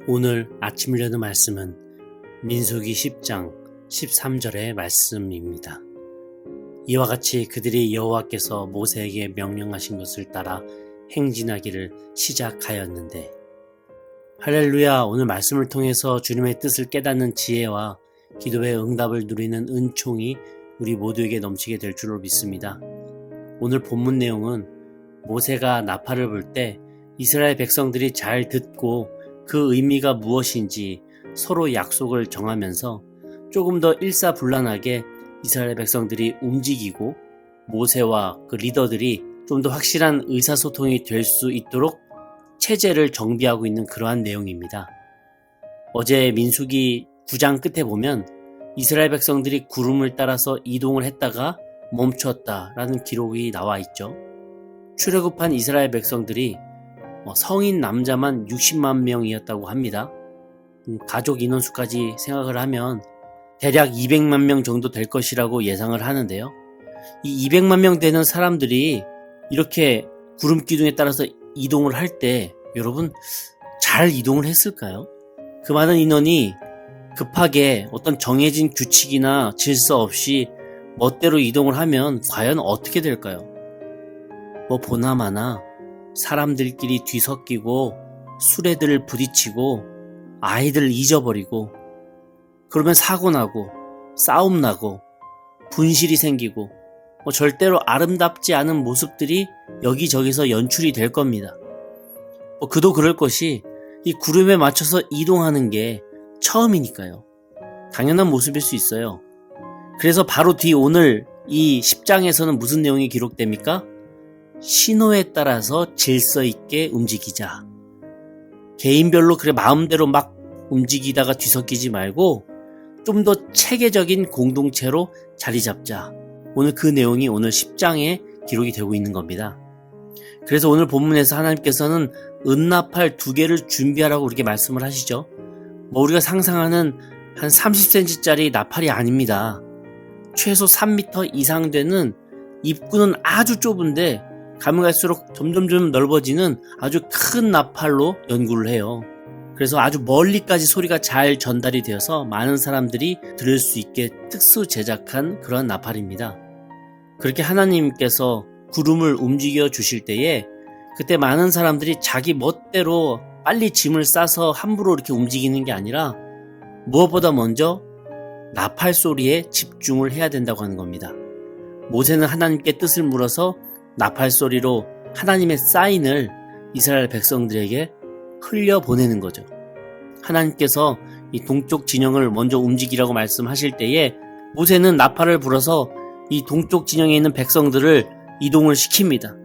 오늘 아침 읽는 말씀은 민수기 10장 13절의 말씀입니다. 이와 같이 그들이 여호와께서 모세에게 명령하신 것을 따라 행진하기를 시작하였는데. 할렐루야. 오늘 말씀을 통해서 주님의 뜻을 깨닫는 지혜와 기도의 응답을 누리는 은총이 우리 모두에게 넘치게 될 줄로 믿습니다. 오늘 본문 내용은 모세가 나팔을 불 때 이스라엘 백성들이 잘 듣고 그 의미가 무엇인지 서로 약속을 정하면서 조금 더 일사불란하게 이스라엘 백성들이 움직이고 모세와 그 리더들이 좀 더 확실한 의사소통이 될 수 있도록 체제를 정비하고 있는 그러한 내용입니다. 어제 민수기 9장 끝에 보면 이스라엘 백성들이 구름을 따라서 이동을 했다가 멈췄다라는 기록이 나와 있죠. 출애굽한 이스라엘 백성들이 성인 남자만 60만 명이었다고 합니다. 가족 인원수까지 생각을 하면 대략 200만 명 정도 될 것이라고 예상을 하는데요. 이 200만 명 되는 사람들이 이렇게 구름 기둥에 따라서 이동을 할 때 여러분 잘 이동을 했을까요? 그 많은 인원이 급하게 어떤 정해진 규칙이나 질서 없이 멋대로 이동을 하면 과연 어떻게 될까요? 보나마나 사람들끼리 뒤섞이고 수레들을 부딪히고 아이들 잊어버리고 그러면 사고 나고 싸움 나고 분실이 생기고 절대로 아름답지 않은 모습들이 여기저기서 연출이 될 겁니다. 그도 그럴 것이 이 구름에 맞춰서 이동하는 게 처음이니까요. 당연한 모습일 수 있어요. 그래서 바로 뒤 오늘 이 10장에서는 무슨 내용이 기록됩니까? 신호에 따라서 질서 있게 움직이자. 개인별로 그래 마음대로 막 움직이다가 뒤섞이지 말고 좀 더 체계적인 공동체로 자리 잡자. 오늘 그 내용이 오늘 10장에 기록이 되고 있는 겁니다. 그래서 오늘 본문에서 하나님께서는 은나팔 2개를 준비하라고 이렇게 말씀을 하시죠. 우리가 상상하는 한 30cm짜리 나팔이 아닙니다. 최소 3m 이상 되는 입구는 아주 좁은데 가면 갈수록 점점 넓어지는 아주 큰 나팔로 연구를 해요. 그래서 아주 멀리까지 소리가 잘 전달이 되어서 많은 사람들이 들을 수 있게 특수 제작한 그런 나팔입니다. 그렇게 하나님께서 구름을 움직여 주실 때에 그때 많은 사람들이 자기 멋대로 빨리 짐을 싸서 함부로 이렇게 움직이는 게 아니라 무엇보다 먼저 나팔 소리에 집중을 해야 된다고 하는 겁니다. 모세는 하나님께 뜻을 물어서 나팔 소리로 하나님의 사인을 이스라엘 백성들에게 흘려보내는 거죠. 하나님께서 이 동쪽 진영을 먼저 움직이라고 말씀하실 때에 모세는 나팔을 불어서 이 동쪽 진영에 있는 백성들을 이동을 시킵니다.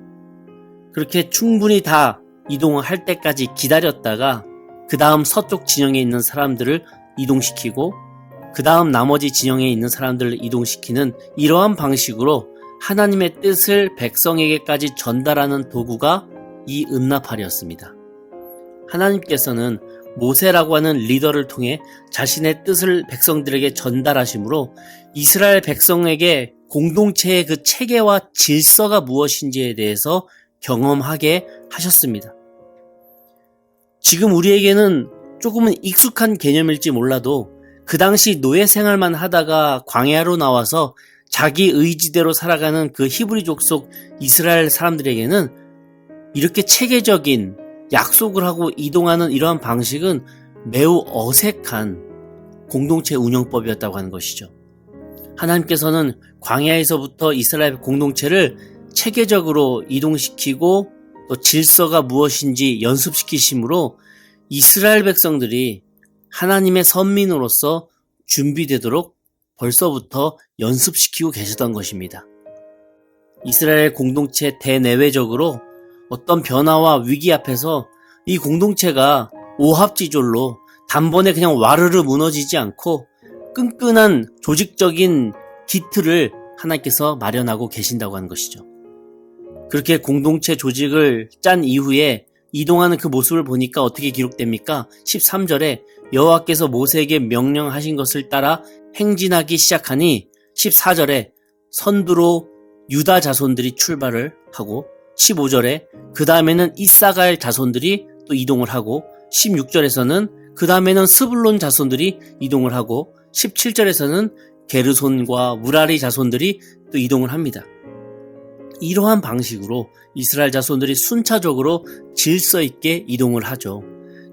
그렇게 충분히 다 이동을 할 때까지 기다렸다가 그 다음 서쪽 진영에 있는 사람들을 이동시키고 그 다음 나머지 진영에 있는 사람들을 이동시키는 이러한 방식으로 하나님의 뜻을 백성에게까지 전달하는 도구가 이 은나팔이었습니다. 하나님께서는 모세라고 하는 리더를 통해 자신의 뜻을 백성들에게 전달하시므로 이스라엘 백성에게 공동체의 그 체계와 질서가 무엇인지에 대해서 경험하게 하셨습니다. 지금 우리에게는 조금은 익숙한 개념일지 몰라도 그 당시 노예 생활만 하다가 광야로 나와서 자기 의지대로 살아가는 그 히브리 족속 이스라엘 사람들에게는 이렇게 체계적인 약속을 하고 이동하는 이러한 방식은 매우 어색한 공동체 운영법이었다고 하는 것이죠. 하나님께서는 광야에서부터 이스라엘 공동체를 체계적으로 이동시키고 또 질서가 무엇인지 연습시키심으로 이스라엘 백성들이 하나님의 선민으로서 준비되도록 벌써부터 연습시키고 계셨던 것입니다. 이스라엘 공동체 대내외적으로 어떤 변화와 위기 앞에서 이 공동체가 오합지졸로 단번에 그냥 와르르 무너지지 않고 끈끈한 조직적인 기틀을 하나님께서 마련하고 계신다고 하는 것이죠. 그렇게 공동체 조직을 짠 이후에 이동하는 그 모습을 보니까 어떻게 기록됩니까? 13절에 여호와께서 모세에게 명령하신 것을 따라 행진하기 시작하니 14절에 선두로 유다 자손들이 출발을 하고 15절에 그 다음에는 이사갈 자손들이 또 이동을 하고 16절에서는 그 다음에는 스불론 자손들이 이동을 하고 17절에서는 게르손과 무라리 자손들이 또 이동을 합니다. 이러한 방식으로 이스라엘 자손들이 순차적으로 질서 있게 이동을 하죠.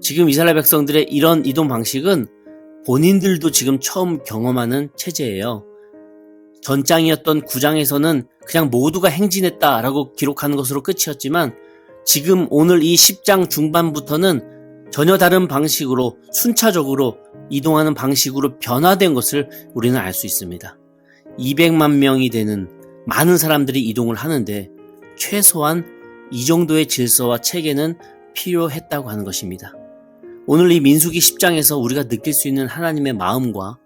지금 이스라엘 백성들의 이런 이동 방식은 본인들도 지금 처음 경험하는 체제예요. 전장이었던 9장에서는 그냥 모두가 행진했다라고 기록하는 것으로 끝이었지만 지금 오늘 이 10장 중반부터는 전혀 다른 방식으로 순차적으로 이동하는 방식으로 변화된 것을 우리는 알 수 있습니다. 200만 명이 되는 많은 사람들이 이동을 하는데 최소한 이 정도의 질서와 체계는 필요했다고 하는 것입니다. 오늘 이 민수기 10장에서 우리가 느낄 수 있는 하나님의 마음과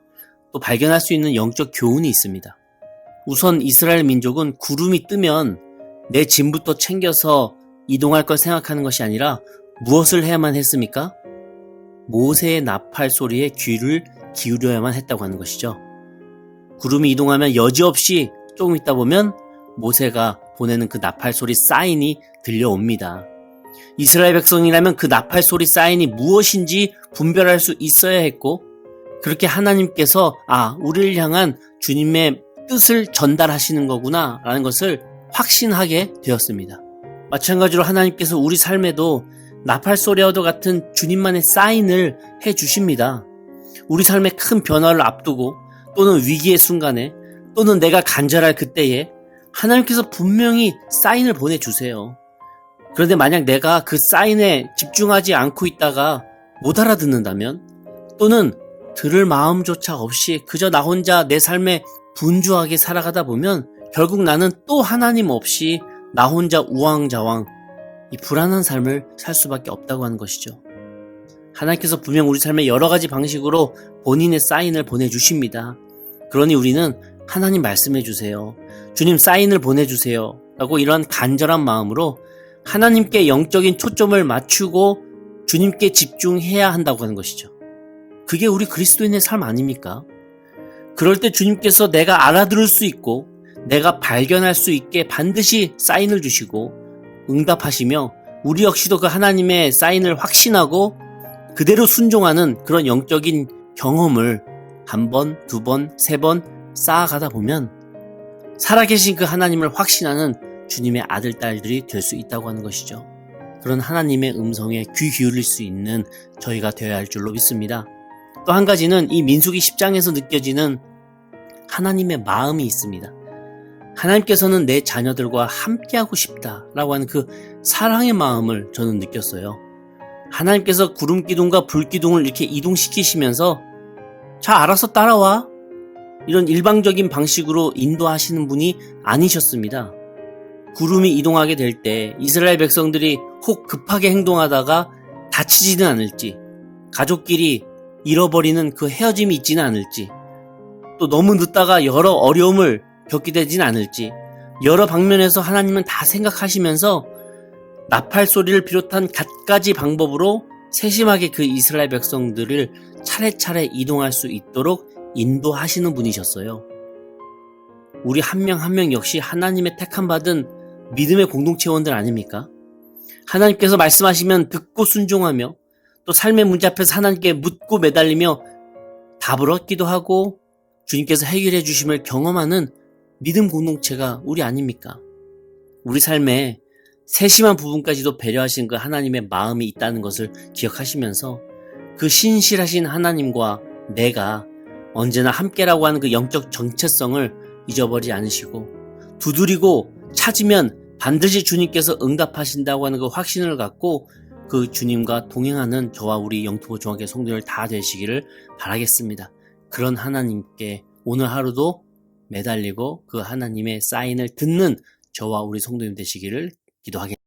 또 발견할 수 있는 영적 교훈이 있습니다. 우선 이스라엘 민족은 구름이 뜨면 내 짐부터 챙겨서 이동할 걸 생각하는 것이 아니라 무엇을 해야만 했습니까? 모세의 나팔 소리에 귀를 기울여야만 했다고 하는 것이죠. 구름이 이동하면 여지없이 조금 있다 보면 모세가 보내는 그 나팔 소리 사인이 들려옵니다. 이스라엘 백성이라면 그 나팔 소리 사인이 무엇인지 분별할 수 있어야 했고 그렇게 하나님께서 우리를 향한 주님의 뜻을 전달하시는 거구나 라는 것을 확신하게 되었습니다. 마찬가지로 하나님께서 우리 삶에도 나팔 소리와도 같은 주님만의 사인을 해주십니다. 우리 삶의 큰 변화를 앞두고 또는 위기의 순간에 또는 내가 간절할 그때에 하나님께서 분명히 사인을 보내주세요. 그런데 만약 내가 그 사인에 집중하지 않고 있다가 못 알아듣는다면 또는 들을 마음조차 없이 그저 나 혼자 내 삶에 분주하게 살아가다 보면 결국 나는 또 하나님 없이 나 혼자 우왕좌왕 이 불안한 삶을 살 수밖에 없다고 하는 것이죠. 하나님께서 분명 우리 삶에 여러 가지 방식으로 본인의 사인을 보내주십니다. 그러니 우리는 하나님 말씀해 주세요. 주님 사인을 보내주세요. 라고 이런 간절한 마음으로 하나님께 영적인 초점을 맞추고 주님께 집중해야 한다고 하는 것이죠. 그게 우리 그리스도인의 삶 아닙니까? 그럴 때 주님께서 내가 알아들을 수 있고 내가 발견할 수 있게 반드시 사인을 주시고 응답하시며 우리 역시도 그 하나님의 사인을 확신하고 그대로 순종하는 그런 영적인 경험을 한 번, 두 번, 세 번 쌓아가다 보면 살아계신 그 하나님을 확신하는 주님의 아들, 딸들이 될 수 있다고 하는 것이죠. 그런 하나님의 음성에 귀 기울일 수 있는 저희가 되어야 할 줄로 믿습니다. 또 한 가지는 이 민수기 10장에서 느껴지는 하나님의 마음이 있습니다. 하나님께서는 내 자녀들과 함께하고 싶다라고 하는 그 사랑의 마음을 저는 느꼈어요. 하나님께서 구름 기둥과 불 기둥을 이렇게 이동시키시면서 자, 알아서 따라와. 이런 일방적인 방식으로 인도하시는 분이 아니셨습니다. 구름이 이동하게 될 때 이스라엘 백성들이 혹 급하게 행동하다가 다치지는 않을지, 가족끼리 잃어버리는 그 헤어짐이 있지는 않을지, 또 너무 늦다가 여러 어려움을 겪게 되진 않을지, 여러 방면에서 하나님은 다 생각하시면서 나팔 소리를 비롯한 갖가지 방법으로 세심하게 그 이스라엘 백성들을 차례차례 이동할 수 있도록 인도하시는 분이셨어요. 우리 한 명 한 명 역시 하나님의 택함받은 믿음의 공동체원들 아닙니까? 하나님께서 말씀하시면 듣고 순종하며 또 삶의 문제 앞에서 하나님께 묻고 매달리며 답을 얻기도 하고 주님께서 해결해 주심을 경험하는 믿음 공동체가 우리 아닙니까? 우리 삶에 세심한 부분까지도 배려하신 그 하나님의 마음이 있다는 것을 기억하시면서 그 신실하신 하나님과 내가 언제나 함께라고 하는 그 영적 정체성을 잊어버리지 않으시고 두드리고 찾으면 반드시 주님께서 응답하신다고 하는 그 확신을 갖고 그 주님과 동행하는 저와 우리 영토보 중학교 성도들 다 되시기를 바라겠습니다. 그런 하나님께 오늘 하루도 매달리고 그 하나님의 사인을 듣는 저와 우리 성도님 되시기를 기도하겠습니다.